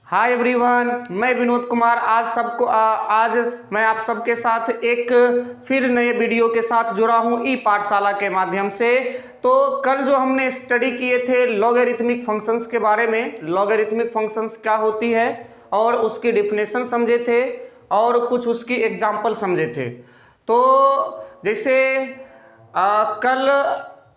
Hi everyone, मैं विनोद कुमार आज मैं आप सबके साथ एक फिर नए वीडियो के साथ जुड़ा हूं ई पाठशाला के माध्यम से। तो कल जो हमने स्टडी किए थे लॉगरिथमिक फंक्शंस के बारे में, लॉगरिथमिक फंक्शंस क्या होती है और उसकी डिफिनेशन समझे थे और कुछ उसकी एग्जाम्पल समझे थे। तो जैसे कल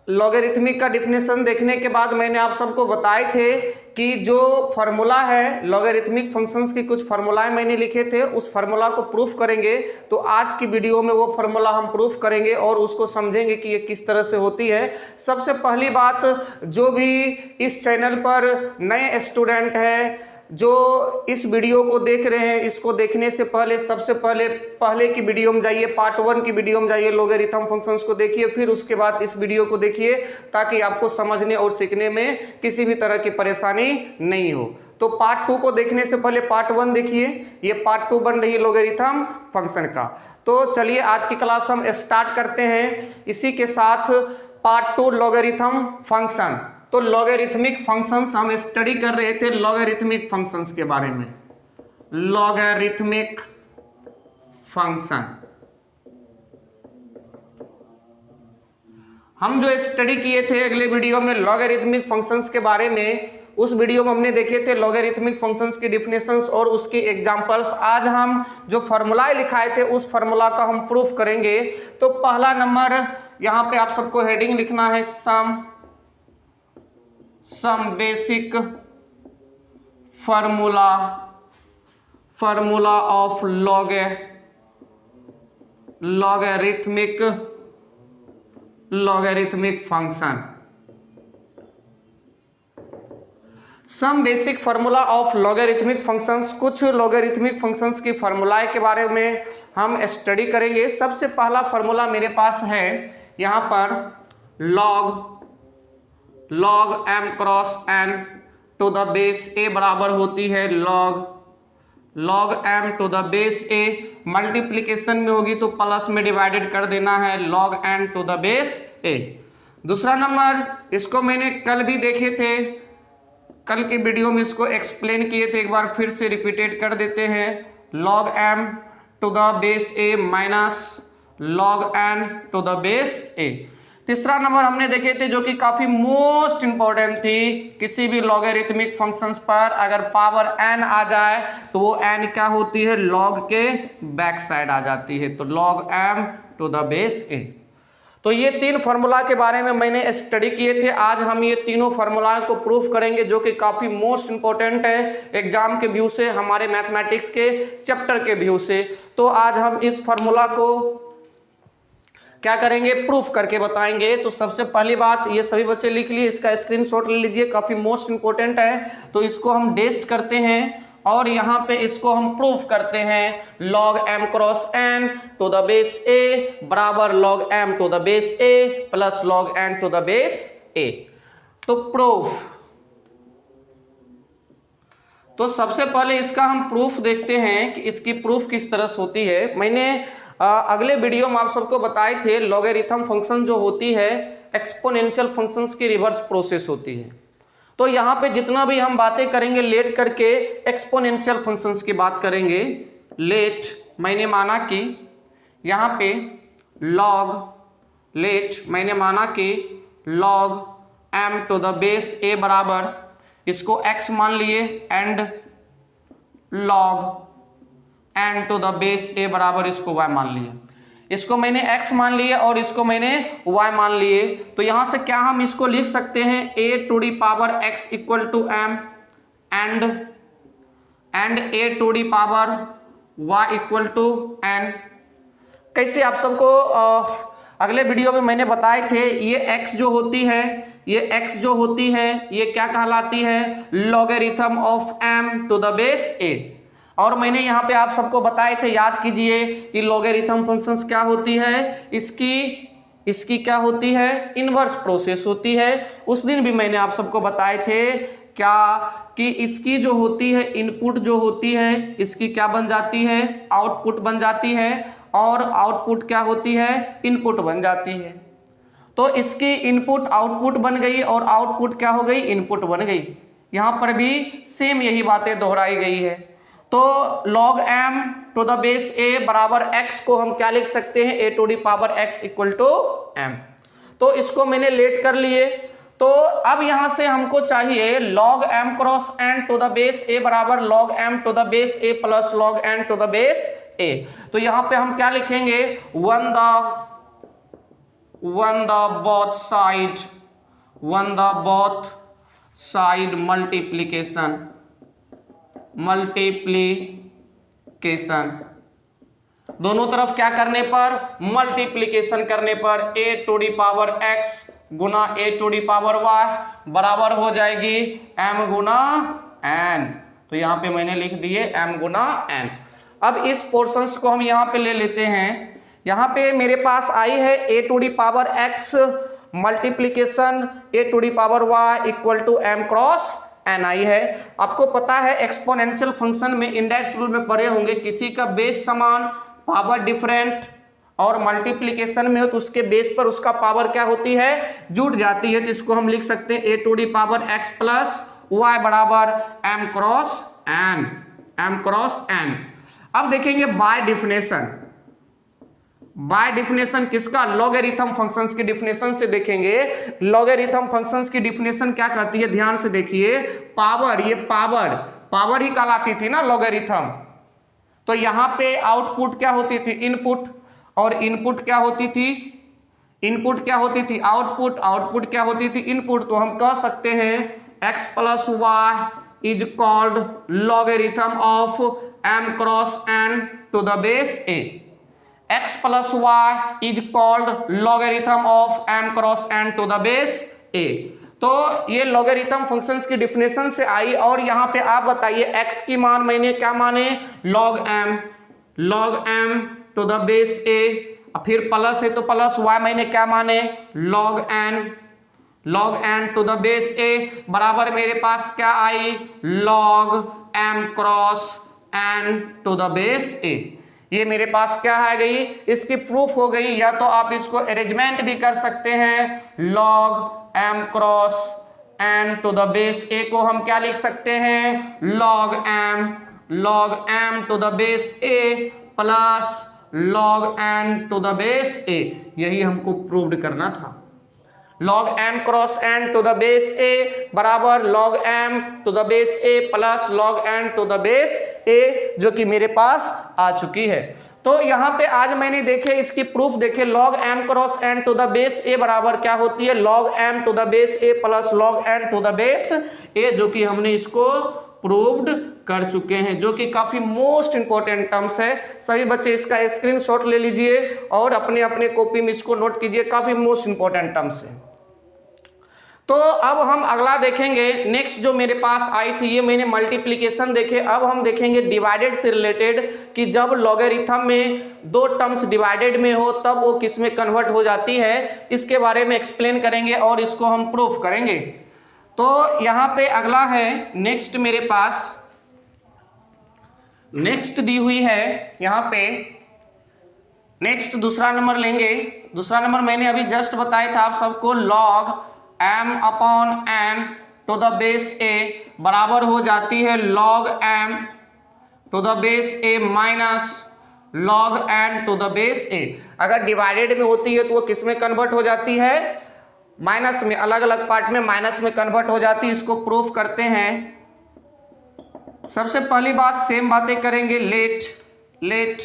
लॉगरिथमिक का डिफिनेशन देखने के बाद मैंने आप सबको बताए थे कि जो फार्मूला है लॉगरिथमिक फंक्शंस की, कुछ फार्मूलाएं मैंने लिखे थे, उस फार्मूला को प्रूफ करेंगे। तो आज की वीडियो में वो फार्मूला हम प्रूफ करेंगे और उसको समझेंगे कि ये किस तरह से होती है। सबसे पहली बात, जो भी इस चैनल पर नए स्टूडेंट हैं, जो इस वीडियो को देख रहे हैं, इसको देखने से पहले सबसे पहले की वीडियो में जाइए, पार्ट 1 की वीडियो में जाइए, लॉगरिथम फंक्शंस को देखिए, फिर उसके बाद इस वीडियो को देखिए ताकि आपको समझने और सीखने में किसी भी तरह की परेशानी नहीं हो। तो पार्ट 2 को देखने से पहले पार्ट 1 देखिए, ये पार्ट 2 बन रही है लॉगरिथम फंक्शन का। तो चलिए आज की क्लास हम स्टार्ट करते हैं इसी के साथ पार्ट 2 लॉगरिथम फंक्शन। तो लॉगरिथमिक फंक्शंस हम स्टडी कर रहे थे, लॉगरिथमिक फंक्शंस के बारे में। लॉगरिथमिक फंक्शन हम जो स्टडी किए थे अगले वीडियो में लॉगरिथमिक फंक्शंस के बारे में, उस वीडियो में हमने देखे थे लॉगरिथमिक फंक्शंस की डिफिनेशंस और उसकी एग्जांपल्स। आज हम जो फार्मूला लिखाए थे उस फार्मूला का हम प्रूफ करेंगे। तो पहला नंबर यहां पे आप सबको हेडिंग लिखना है, some basic formula of logarithmic function. Some basic formula of logarithmic functions. कुछ लॉगरिथमिक फंक्शंस की फार्मूला के बारे में हम स्टडी करेंगे। सबसे पहला फार्मूला मेरे पास है यहाँ पर, log m cross n to the base a बराबर होती है log m to the base a। Multiplication में होगी तो प्लस में डिवाइडेड कर देना है log n to the base a। दूसरा नंबर, इसको मैंने कल भी देखे थे, कल की वीडियो में इसको एक्सप्लेन किए थे, एक बार फिर से रिपीटेड कर देते हैं, log m to the base a minus log n to the base a। तीसरा नंबर हमने देखे थे जो कि काफी मोस्ट इंपॉर्टेंट थी, किसी भी लॉगरिथमिक फंक्शंस पर अगर पावर n आ जाए तो वो n क्या होती है, log के बैक साइड आ जाती है, तो log m to the base a। तो ये तीन फार्मूला के बारे में मैंने स्टडी किए थे। आज हम ये तीनों फार्मूलाओं को प्रूफ करेंगे जो कि काफी मोस्ट इंपॉर्टेंट है एग्जाम के व्यू से, हमारे मैथमेटिक्स के चैप्टर के व्यू से। तो आज हम इस फार्मूला को क्या करेंगे, प्रूफ करके बताएंगे। तो सबसे पहली बात, ये सभी बच्चे लिख लिए, इसका स्क्रीनशॉट ले लीजिए, काफी मोस्ट इंपॉर्टेंट है। तो इसको हम टेस्ट करते हैं और यहाँ पे इसको हम प्रूफ करते हैं, log m cross n to the base a बराबर log m to the base a plus log n to the base a। तो प्रूफ, तो सबसे पहले इसका हम प्रूफ देखते हैं कि इसकी प्रूफ किस तरह से होती है। मैंने अगले वीडियो में आप सबको बताए थे लॉगरिथम फंक्शन जो होती है एक्सपोनेंशियल फंक्शंस की रिवर्स प्रोसेस होती है। तो यहाँ पे जितना भी हम बातें करेंगे लेट करके एक्सपोनेंशियल फंक्शंस की बात करेंगे। लेट मैंने माना कि यहाँ पे मैंने माना कि log m to the base a बराबर, इसको x मान लिए, and log n to the base a बराबर इसको y मान लिए। इसको मैंने x मान लिए और इसको मैंने y मान लिए। तो यहां से क्या हम इसको लिख सकते हैं, a to the power x equal to m and a to the power y equal to n। कैसे आप सबको अगले वीडियो में मैंने बताए थे, ये x जो होती है ये क्या कहलाती है, logarithm of m to the base a। और मैंने यहाँ पे आप सबको बताए थे, याद कीजिए कि लॉगरिथम फंक्शंस क्या होती है, इसकी क्या होती है, इनवर्स प्रोसेस होती है। उस दिन भी मैंने आप सबको बताए थे क्या कि इसकी जो होती है इनपुट जो होती है, इसकी क्या बन जाती है, आउटपुट बन जाती है, और आउटपुट क्या होती है, इनपुट बन जाती है। तो इसकी इनपुट आउटपुट बन गई और आउटपुट क्या हो गई, इनपुट बन गई। यहाँ पर भी सेम यही बातें दोहराई गई है। तो log m to the base a बराबर x को हम क्या लिख सकते हैं, a to the power x equal to m। तो इसको मैंने लेट कर लिए। तो अब यहां से हमको चाहिए log m cross n to the base a बराबर log m to the base a plus log n to the base a। तो यहां पे हम क्या लिखेंगे, on the both side multiplication, दोनों तरफ क्या करने पर, मल्टीप्लीकेशन करने पर a to the power x गुना a to the power y बराबर हो जाएगी m गुना n। तो यहाँ पे मैंने लिख दिए m गुना n। अब इस पोर्शंस को हम यहाँ पे ले लेते हैं। यहाँ पे मेरे पास आई है a to the power x multiplication a to the power y equal to m cross n आई है। आपको पता है एक्सपोनेंशियल फंक्शन में इंडेक्स रूल में पढ़े होंगे, किसी का बेस समान पावर डिफरेंट और मल्टीप्लीकेशन में हो तो उसके बेस पर उसका पावर क्या होती है, जुड़ जाती है। तो इसको हम लिख सकते हैं a to the power x plus y बराबर m क्रॉस n। अब देखेंगे बाय डिफिनेशन किसका, लॉगरिथम फंक्शंस की डिफिनेशन से देखेंगे। लॉगरिथम फंक्शंस की डिफिनेशन क्या कहती है, ध्यान से देखिए। पावर, ये पावर ही कहलाती थी ना लॉगरिथम। तो यहाँ पे आउटपुट क्या होती थी, इनपुट, और इनपुट क्या होती थी, आउटपुट क्या होती थी, इनपुट। तो हम कह सकते हैं x plus Y is called logarithm of m cross n to the base a। x plus Y is called logarithm of m cross n to the base a। तो ये लॉगरिथम फंक्शंस की definition से आई। और यहाँ पे आप बताइए x की मान मैंने क्या माने, log m to the base a, फिर प्लस है तो प्लस y मैंने क्या माने, log n to the base a बराबर मेरे पास क्या आई, log m cross n to the base a। ये मेरे पास क्या आ गई, इसकी प्रूफ हो गई। या तो आप इसको अरेंजमेंट भी कर सकते हैं, log m cross n to the base a को हम क्या लिख सकते हैं, log m to the base a plus log n to the base a। यही हमको प्रूव्ड करना था। log m cross n to the base a बराबर log m to the base a plus log n to the base a, जो कि मेरे पास आ चुकी है। तो यहाँ पे आज मैंने देखे इसकी प्रूफ देखे, log m cross n to the base a बराबर क्या होती है, log m to the base a plus log n to the base a, जो कि हमने इसको प्रूव्ड कर चुके हैं, जो कि काफी मोस्ट इंपॉर्टेंट टर्म्स है। सभी बच्चे इसका स्क्रीनशॉट ले लीजिए और अपने अपने कॉपी में इसको नोट कीजिए, काफी मोस्ट इंपॉर्टेंट टर्म्स है। तो अब हम अगला देखेंगे, नेक्स्ट जो मेरे पास आई थी, ये मैंने मल्टीप्लिकेशन देखे। अब हम देखेंगे डिवाइडेड से रिलेटेड, कि जब लॉगरिथम में दो टर्म्स डिवाइडेड में हो तब वो किस में कन्वर्ट हो जाती है, इसके बारे में एक्सप्लेन करेंगे और इसको हम प्रूफ करेंगे। तो यहाँ पे अगला है नेक्स्ट, मेरे पास नेक्स्ट दी हुई है यहाँ पे। नेक्स्ट दूसरा नंबर लेंगे। दूसरा नंबर मैंने अभी जस्ट बताया था आप सबको, log m upon n to the base a बराबर हो जाती है log m to the base a minus log n to the base a। अगर डिवाइडेड में होती है तो वो किस में कन्वर्ट हो जाती है, माइनस में, अलग अलग पार्ट में माइनस में कन्वर्ट हो जाती है। इसको प्रूफ करते हैं। सबसे पहली बात, सेम बातें करेंगे। लेट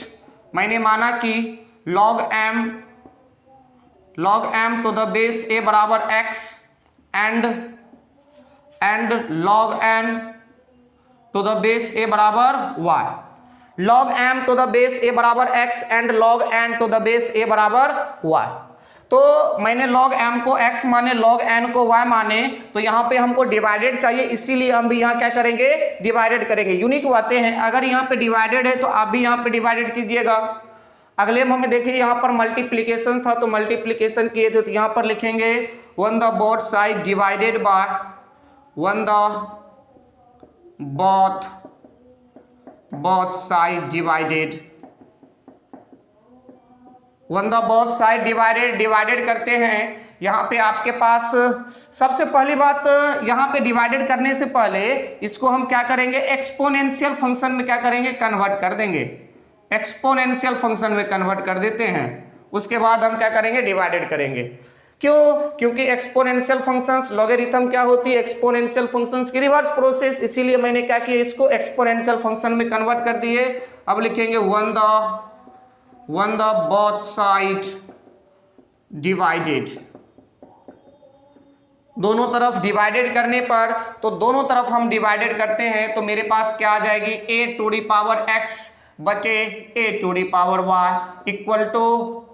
मैंने माना कि log m to the base a बराबर x and log n to the base a बराबर y। log m to the base a बराबर x and log n to the base a बराबर y। तो मैंने log m को x माने, log n को y माने, तो यहाँ पे हमको डिवाइडेड चाहिए, इसीलिए हम भी यहाँ क्या करेंगे, डिवाइडेड करेंगे। यूनिक बातें हैं, अगर यहाँ पे डिवाइडेड है तो आप भी यहाँ पे डिवाइडेड कीजिएगा। अगले में हमें देखिए यहाँ पर मल्टीप्लिकेशन था तो मल्टीप्लिकेशन किए थे, तो यहाँ पर लिखेंगे on the both side divided by both side divided. Divided करते हैं यहाँ पे आपके पास सबसे पहली बात, यहाँ पे डिवाइडेड करने से पहले इसको हम क्या करेंगे, एक्सपोनेंशियल फंक्शन में क्या करेंगे, कन्वर्ट कर देंगे। एक्सपोनेंशियल फंक्शन में कन्वर्ट कर देते हैं, उसके बाद हम क्या करेंगे, डिवाइडेड करेंगे। क्यों? क्योंकि एक्सपोनेंशियल फंक्शंस, लॉगरिथम क्या होती है, एक्सपोनेंशियल फंक्शंस की रिवर्स प्रोसेस, इसीलिए मैंने क्या किया, इसको एक्सपोनेंशियल फंक्शन में कन्वर्ट कर दिए। अब लिखेंगे on the both side divided, दोनों तरफ डिवाइडेड करने पर, तो दोनों तरफ हम डिवाइडेड करते हैं तो मेरे पास क्या आ जाएगी, a to the power x बटे a to the power y equal to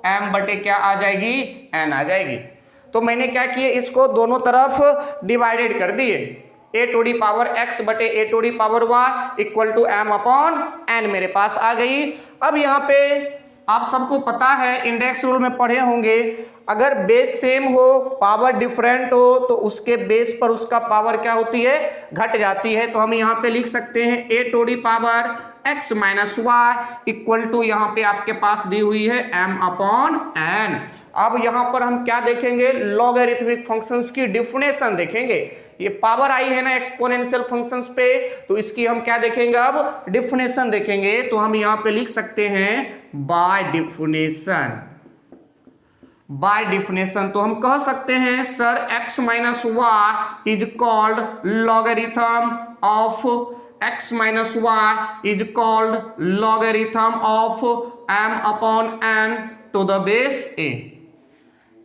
m बटे क्या आ जाएगी, n आ जाएगी। तो मैंने क्या किया, इसको दोनों तरफ डिवाइडेड कर दिए, a to the power x बटे a to the power y equal to m upon n मेरे पास आ गई। अब यहाँ पे आप सबको पता है, इंडेक्स रूल में पढ़े होंगे, अगर बेस सेम हो, पावर डिफरेंट हो, तो उसके बेस पर उसका पावर क्या होती है, घट जाती है। तो हम यहाँ पे लिख सकते हैं a to the power x minus Y equal to, यहाँ पे आपके पास दी हुई है m अपॉन n। अब यहाँ पर हम क्या देखेंगे, लॉगरिथमिक फंक्शंस की डिफिनेशन देखेंगे। ये पावर आई है ना एक्सपोनेंशियल फंक्शंस पे, तो इसकी हम क्या देखेंगे, अब डिफिनेशन देखेंगे। तो हम यहाँ पे लिख सकते हैं बाय डिफिनेशन, तो हम कह सकते हैं sir x minus Y is called logarithm of x minus Y is called logarithm of m upon n to the base a।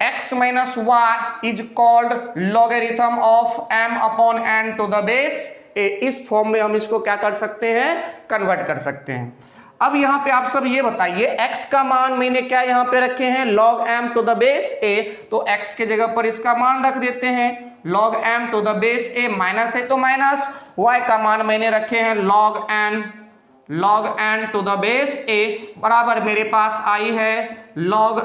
x minus Y is called logarithm of m upon n to the base a। इस form में हम इसको क्या कर सकते हैं, convert कर सकते हैं। अब यहाँ पे आप सब ये बताइए, x का मान मैंने क्या यहाँ पे रखे हैं, log m to the base a, तो x के जगह पर इसका मान रख देते हैं log m to the base a, minus है तो माइनस, y का मान मैंने रखे हैं log n to the base a बराबर मेरे पास आई है log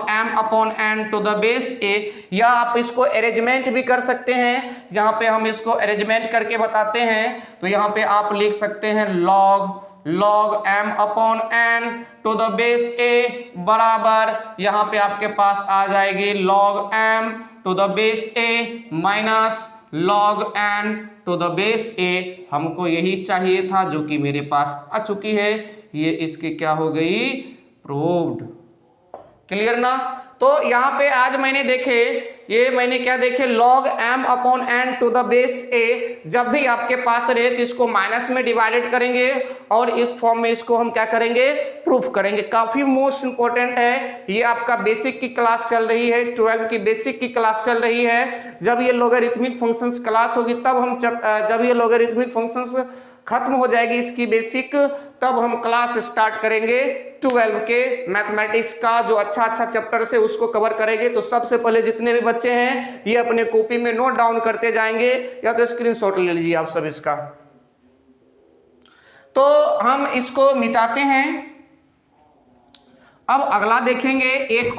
m upon n to the base a। या आप इसको अरेंजमेंट भी कर सकते हैं, जहाँ पे हम इसको अरेंजमेंट करके बताते हैं, तो यहाँ पे आप लिख सकते हैं log m upon n to the base a बराबर, यहाँ पे आपके पास आ जाएगी log m to the base a minus log n to the base a। हमको यही चाहिए था, जो कि मेरे पास आ चुकी है, ये इसकी क्या हो गई, प्रूव्ड। क्लियर ना? तो यहाँ पे आज मैंने देखे, ये मैंने क्या देखे, log m upon n to the base a, जब भी आपके पास रहे तो इसको माइनस में डिवाइडेड करेंगे और इस फॉर्म में इसको हम क्या करेंगे, प्रूफ करेंगे। काफी मोस्ट इंपॉर्टेंट है, ये आपका बेसिक की क्लास चल रही है, 12 की बेसिक की क्लास चल रही है। जब ये लॉगरिथमिक फंक्शंस क्लास होगी, तब हम जब ये लॉगरिथमिक फंक्शंस खत्म हो जाएगी इसकी बेसिक, तब हम क्लास स्टार्ट करेंगे 12 के मैथमेटिक्स का, जो अच्छा चैप्टर से उसको कवर करेंगे। तो सबसे पहले जितने भी बच्चे हैं ये अपने कॉपी में नोट डाउन करते जाएंगे, या तो स्क्रीनशॉट ले लीजिए आप सब इसका। तो हम इसको मिटाते हैं। अब अगला देखेंगे एक और